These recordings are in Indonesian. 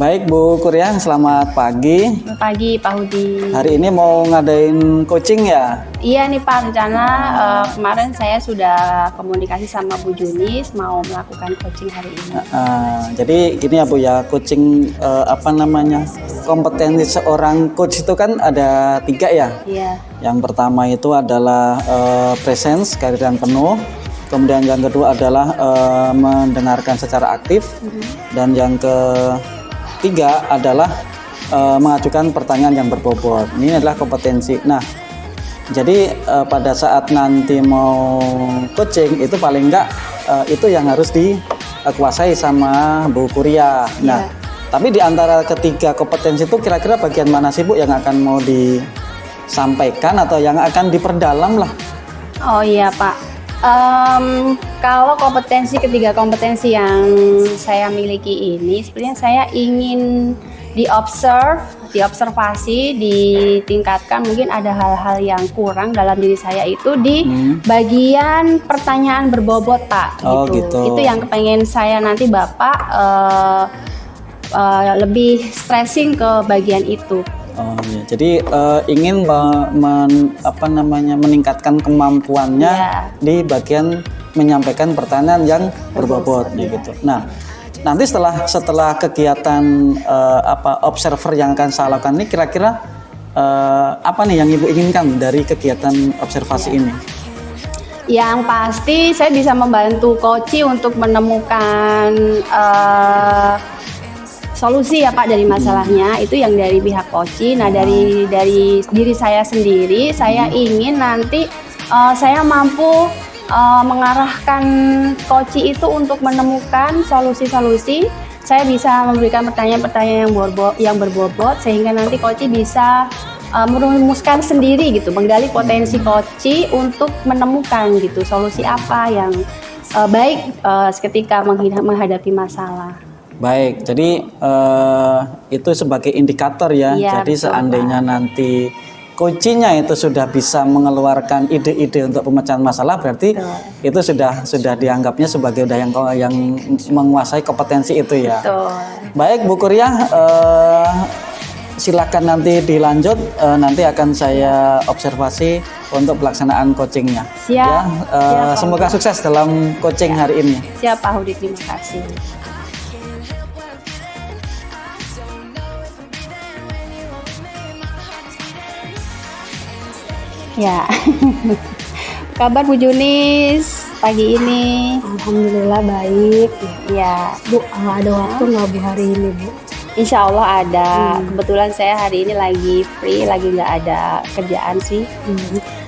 Baik Bu Kuryah, selamat pagi. Selamat pagi Pak Hudi. Hari ini mau ngadain coaching ya? Iya nih Pak, rencana kemarin saya sudah komunikasi sama Bu Junis mau melakukan coaching hari ini. Jadi gini ya Bu ya, coaching kompetensi seorang coach itu kan ada 3 ya. Iya. Yang pertama itu adalah presence, kehadiran penuh. Kemudian yang kedua adalah mendengarkan secara aktif. Dan yang ketiga adalah mengajukan pertanyaan yang berbobot. Ini adalah kompetensi. Nah, jadi pada saat nanti mau coaching itu paling enggak itu yang harus dikuasai sama Bu Kuryah. Nah, tapi di antara ketiga kompetensi itu kira-kira bagian mana sih Bu yang akan mau disampaikan atau yang akan diperdalam lah? Oh iya Pak. Kalau ketiga kompetensi yang saya miliki ini, sebenarnya saya ingin diobservasi, ditingkatkan. Mungkin ada hal-hal yang kurang dalam diri saya itu di bagian pertanyaan berbobot Pak. Oh, gitu. Itu yang kepengen saya nanti Bapak lebih stressing ke bagian itu. Oh iya, jadi ingin meningkatkan kemampuannya di bagian menyampaikan pertanyaan yang berbobot gitu. Nah, nanti setelah kegiatan observer yang akan saya lakukan ini kira-kira apa nih yang Ibu inginkan dari kegiatan observasi ini? Yang pasti saya bisa membantu coach untuk menemukan solusi ya Pak dari masalahnya, itu yang dari pihak coach. Nah, dari diri saya sendiri, saya ingin nanti saya mampu mengarahkan coach itu untuk menemukan solusi-solusi. Saya bisa memberikan pertanyaan-pertanyaan yang berbobot sehingga nanti coach bisa merumuskan sendiri gitu, menggali potensi coach untuk menemukan gitu solusi apa yang baik ketika menghadapi masalah. Baik, jadi itu sebagai indikator ya. Iya, jadi betul, seandainya Pak. nanti coachingnya itu sudah bisa mengeluarkan ide-ide untuk pemecahan masalah, berarti itu sudah dianggapnya sebagai yang menguasai kompetensi itu ya. Betul. Baik Bu Kuryah, silakan nanti dilanjut. Nanti akan saya observasi untuk pelaksanaan coachingnya. Siap. Ya, Siap, semoga sukses dalam coaching hari ini. Siap Pak Hudi, terima kasih. Ya, kabar Bu Junis pagi ini? Alhamdulillah baik. Ya, Bu, ada waktu nggak Bu hari ini Bu? Insya Allah ada. Kebetulan saya hari ini lagi free, lagi nggak ada kerjaan sih.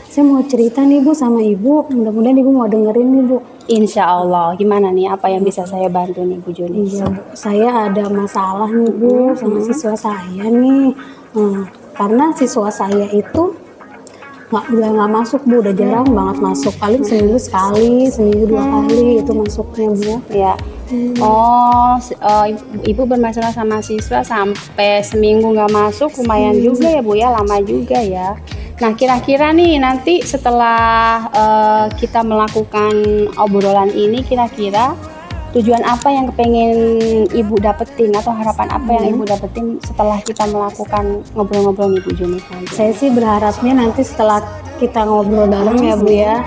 Saya mau cerita nih Bu sama Ibu. Mudah-mudahan Ibu mau dengerin nih Bu. Insya Allah. Gimana nih? Apa yang bisa saya bantu nih Bu Junis? Iya Bu, saya ada masalah nih Bu sama siswa saya nih. Karena siswa saya itu udah nggak masuk Bu, udah jarang banget masuk, paling seminggu sekali, seminggu 2 kali itu masuknya Bu. Ya. Ibu bermasalah sama siswa sampai seminggu nggak masuk, lumayan juga ya Bu ya, lama juga ya. Nah, kira-kira nih nanti setelah kita melakukan obrolan ini, kira-kira tujuan apa yang kepengen Ibu dapetin atau harapan apa yang Ibu dapetin setelah kita melakukan ngobrol-ngobrol nih Bu Junis? Saya sih berharapnya nanti setelah kita ngobrol bareng ya Bu ya,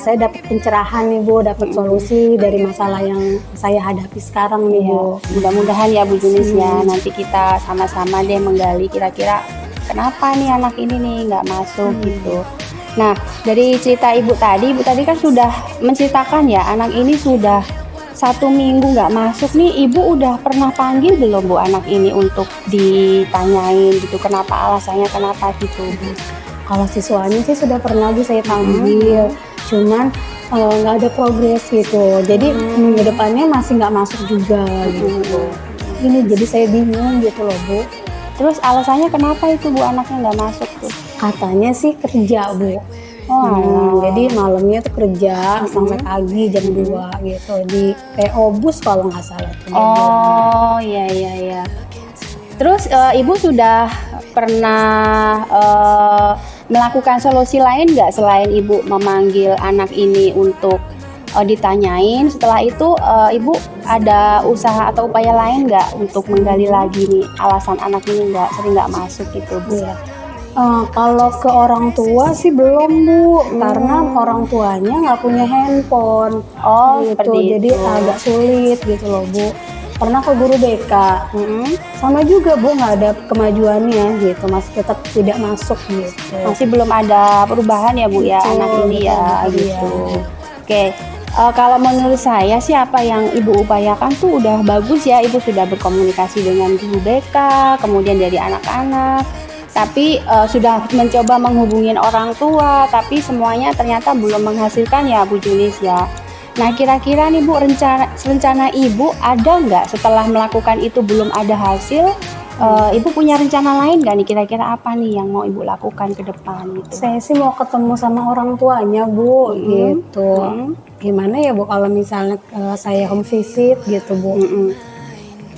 saya dapat pencerahan nih Bu, dapat solusi dari masalah yang saya hadapi sekarang nih Bu. Mudah-mudahan ya Bu Junis ya, nanti kita sama-sama deh menggali kira-kira kenapa nih anak ini nih nggak masuk gitu. Nah, dari cerita Ibu tadi kan sudah menceritakan ya, anak ini sudah 1 minggu nggak masuk nih. Ibu udah pernah panggil belum Bu anak ini untuk ditanyain gitu, kenapa alasannya, kenapa gitu? Kalau siswanya sih sudah pernah Bu saya panggil, cuman nggak ada progres gitu. Jadi minggu depannya masih nggak masuk juga gitu. Ini jadi saya bingung gitu loh Bu. Terus alasannya kenapa itu Bu anaknya nggak masuk tuh? Katanya sih kerja Bu. Jadi malamnya tuh kerja sampai pagi jam 2 gitu di PO Bus kalau nggak salah tuh. Oh iya. Terus Ibu sudah pernah melakukan solusi lain nggak selain Ibu memanggil anak ini untuk ditanyain. Setelah itu ibu ada usaha atau upaya lain nggak untuk menggali lagi nih alasan anak ini sering nggak masuk gitu bu? Iya. Kalau ke orang tua sih belum bu, karena orang tuanya nggak punya handphone. Oh, gitu. seperti Jadi itu. agak sulit gitu loh bu. Pernah ke guru BK, Mm-mm. sama juga bu, nggak ada kemajuannya gitu, masih tetap tidak masuk gitu. Masih belum ada perubahan ya bu ya Betul, anak ini ya betul, gitu. iya. Oke, kalau menurut saya sih apa yang ibu upayakan tuh udah bagus ya. Ibu sudah berkomunikasi dengan guru BK, kemudian dari anak-anak. Tapi sudah mencoba menghubungin orang tua, tapi semuanya ternyata belum menghasilkan ya Bu Junis ya. Nah kira-kira nih Bu, rencana Ibu ada nggak setelah melakukan itu belum ada hasil? Ibu punya rencana lain nggak nih, kira-kira apa nih yang mau Ibu lakukan ke depan gitu? Saya sih mau ketemu sama orang tuanya bu, Mm-mm. gitu. Mm-mm. Gimana ya bu kalau misalnya saya home visit gitu bu? Mm-mm.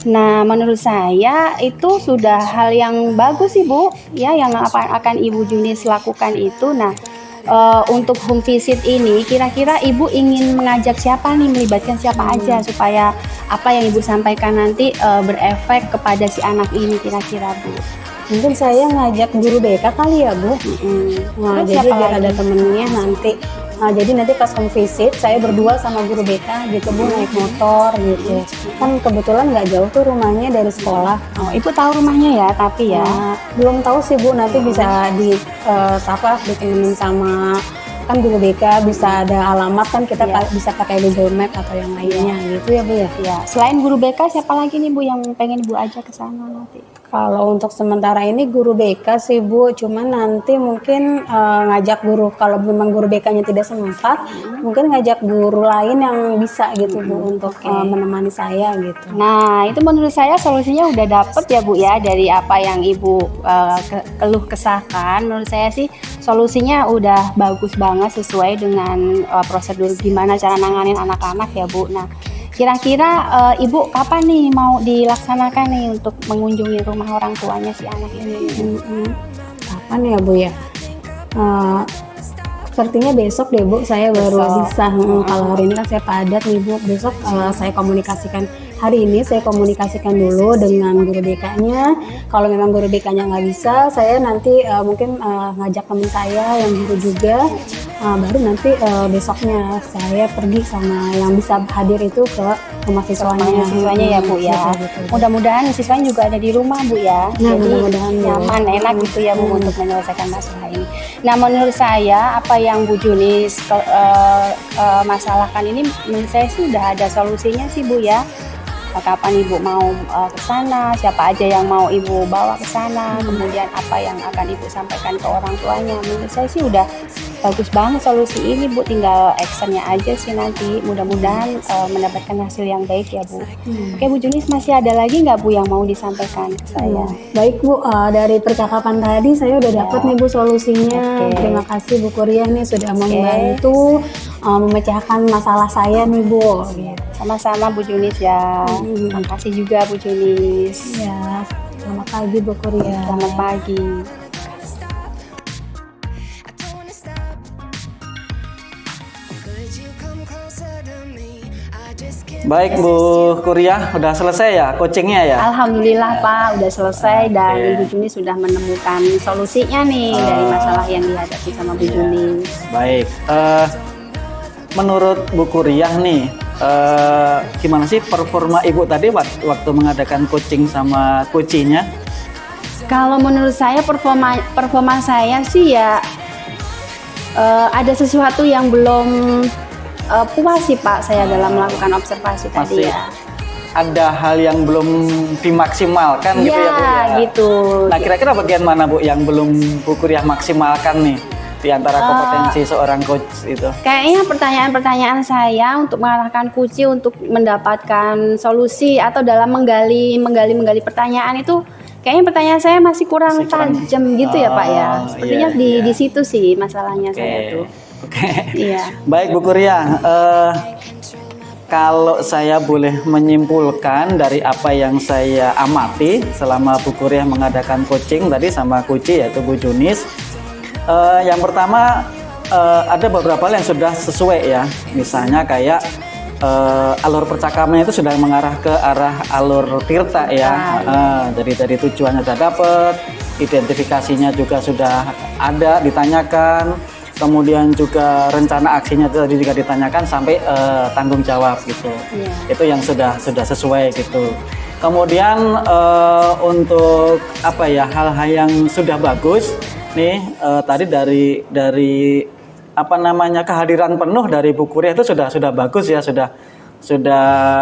Nah, menurut saya itu sudah hal yang bagus sih Bu, ya yang akan Ibu Junis lakukan itu. Nah, untuk home visit ini, kira-kira Ibu ingin mengajak siapa nih, melibatkan siapa aja supaya apa yang Ibu sampaikan nanti berefek kepada si anak ini kira-kira Bu. Mungkin saya ngajak guru BK kali ya bu. Nah, Terus jadi siapa biar lagi? ada temennya nanti. Nah, jadi nanti pas home visit saya berdua sama guru BK gitu bu, naik motor gitu. Kan kebetulan nggak jauh tuh rumahnya dari sekolah. Oh, Ibu tahu rumahnya ya, tapi ya. Nah, belum tahu sih bu, nanti bisa ditemenin sama kan guru BK, bisa ada alamat kan kita Iya. bisa pakai Google Map atau yang lainnya gitu ya bu ya. Ya, selain guru BK siapa lagi nih Bu yang pengen Bu ajak ke sana nanti? Kalau untuk sementara ini guru BK sih Bu, cuman nanti mungkin ngajak guru, kalau memang guru BK-nya tidak sempat, mungkin ngajak guru lain yang bisa gitu Bu untuk menemani saya gitu. Nah, itu menurut saya solusinya udah dapet ya Bu ya dari apa yang Ibu keluh kesahkan. Menurut saya sih solusinya udah bagus banget sesuai dengan prosedur gimana cara nanganin anak-anak ya Bu. Nah, kira-kira Ibu kapan nih mau dilaksanakan nih untuk mengunjungi rumah orang tuanya si anak ini? Kapan ya Bu ya? Sepertinya besok deh Bu, saya baru Besok. bisa. Kalau hari ini kan saya padat nih Bu, besok saya komunikasikan. Hari ini saya komunikasikan dulu dengan guru BK-nya. Kalau memang guru BK-nya nggak bisa, saya nanti mungkin ngajak teman saya yang guru juga. Baru nanti besoknya saya pergi sama yang bisa hadir itu ke rumah siswanya. Siswanya ya Bu ya. Betul. Mudah-mudahan siswanya juga ada di rumah Bu ya. Nah, Jadi mudah-mudahan, Bu. nyaman, enak gitu ya Bu untuk menyelesaikan masalah ini. Nah, menurut saya apa yang Bu Junis masalahkan ini menurut saya sih udah ada solusinya sih Bu ya. Kapan Ibu mau ke sana, siapa aja yang mau Ibu bawa ke sana, kemudian apa yang akan Ibu sampaikan ke orang tuanya. Menurut saya sih udah bagus banget solusi ini Bu, tinggal actionnya aja sih nanti. Mudah-mudahan mendapatkan hasil yang baik ya Bu. Oke Bu Junis, masih ada lagi nggak Bu yang mau disampaikan ke saya? Baik Bu, dari percakapan tadi saya udah dapat nih Bu solusinya. Oke. Terima kasih Bu Kuria nih sudah membantu memecahkan masalah saya nih Bu. Gitu. Sama-sama Bu Junis ya. Makasih juga Bu Junis. Ya, selamat pagi Bu Kuria. Selamat pagi. Baik Bu Kuria, udah selesai ya coachingnya ya? Alhamdulillah Pak, udah selesai dan Oke. Bu Junis sudah menemukan solusinya nih dari masalah yang dihadapi sama Bu Junis. Baik, menurut Bu Kuria nih, gimana sih performa Ibu tadi waktu mengadakan coaching sama coachnya? Kalau menurut saya performa saya sih ya ada sesuatu yang belum puas sih Pak saya dalam melakukan observasi tadi Masih ya. ada hal yang belum dimaksimalkan gitu ya Bu ya? Gitu. Nah kira-kira bagian mana Bu yang belum Bu Kuria maksimalkan nih di antara kompetensi seorang coach itu? Kayaknya pertanyaan-pertanyaan saya untuk mengarahkan Kuci untuk mendapatkan solusi atau dalam menggali pertanyaan itu kayaknya pertanyaan saya masih kurang tajam gitu ya Pak ya. Sepertinya iya. di situ sih masalahnya saya tuh. Oke. Iya. Baik Bu Kuria, kalau saya boleh menyimpulkan dari apa yang saya amati selama Bu Kuria mengadakan coaching tadi sama Kuci yaitu Bu Junis, yang pertama ada beberapa hal yang sudah sesuai ya. Misalnya kayak alur percakapannya itu sudah mengarah ke arah alur tirta ya. Jadi dari tujuannya sudah dapat, identifikasinya juga sudah ada ditanyakan, kemudian juga rencana aksinya tadi juga ditanyakan sampai tanggung jawab gitu. Itu yang sudah sesuai gitu. Kemudian untuk apa ya, hal-hal yang sudah bagus nih tadi dari apa namanya, kehadiran penuh dari Bu Kuryah itu sudah bagus ya, sudah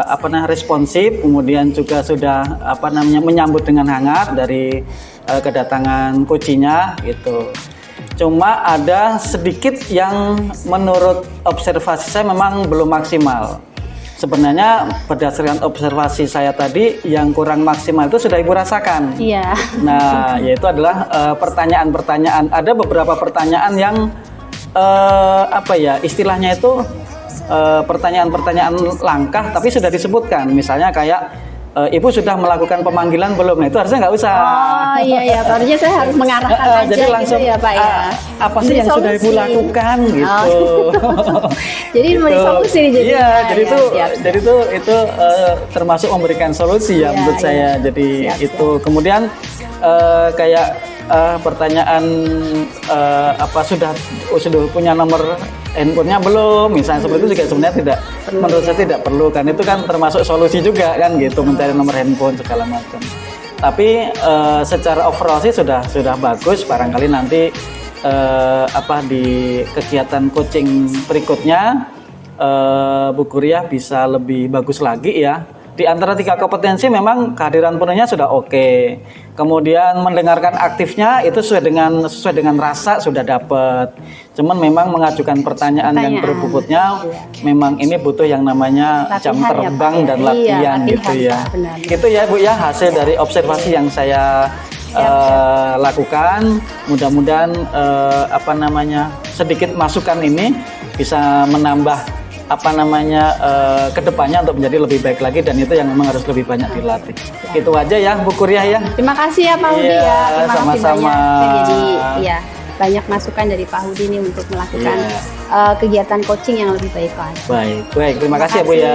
apa namanya, responsif, kemudian juga sudah apa namanya, menyambut dengan hangat dari kedatangan kucinya gitu. Cuma ada sedikit yang menurut observasi saya memang belum maksimal. Sebenarnya berdasarkan observasi saya tadi, yang kurang maksimal itu sudah Ibu rasakan. Iya. Nah, yaitu adalah pertanyaan-pertanyaan. Ada beberapa pertanyaan yang apa ya, istilahnya itu pertanyaan-pertanyaan langkah tapi sudah disebutkan. Misalnya kayak Ibu sudah melakukan pemanggilan belum? Nah, itu harusnya nggak usah. Oh iya, harusnya saya harus mengarahkan aja jadi langsung gitu ya Pak ya. Apa sih yang sudah Ibu lakukan gitu. Jadi memberi solusi jadi. Iya, jadi itu termasuk memberikan solusi ya menurut saya. Jadi itu kemudian kayak pertanyaan apa sudah punya nomor handphonenya belum, misalnya seperti itu juga sebenarnya tidak, menurut saya tidak perlu, kan itu kan termasuk solusi juga kan gitu, mencari nomor handphone segala macam. Tapi secara overall sih sudah bagus. Barangkali nanti apa di kegiatan coaching berikutnya Bu Kuryah bisa lebih bagus lagi ya. Di antara 3 kompetensi memang kehadiran penuhnya sudah oke. Kemudian mendengarkan aktifnya itu sesuai dengan rasa sudah dapat. Cuman memang mengajukan pertanyaan yang berbobotnya memang ini butuh yang namanya jam terbang dan latihan gitu ya. Itu ya Bu ya, hasil dari observasi yang saya lakukan. Mudah-mudahan apa namanya, sedikit masukan ini bisa menambah apa namanya kedepannya untuk menjadi lebih baik lagi, dan itu yang memang harus lebih banyak dilatih. Itu aja ya Bu Kuryah ya. Terima kasih ya Pak Hudi ya. Terima sama-sama. kasih banyak. Jadi ya banyak masukan dari Pak Hudi ini untuk melakukan kegiatan coaching yang lebih baik lagi. Baik. Terima kasih ya Bu ya.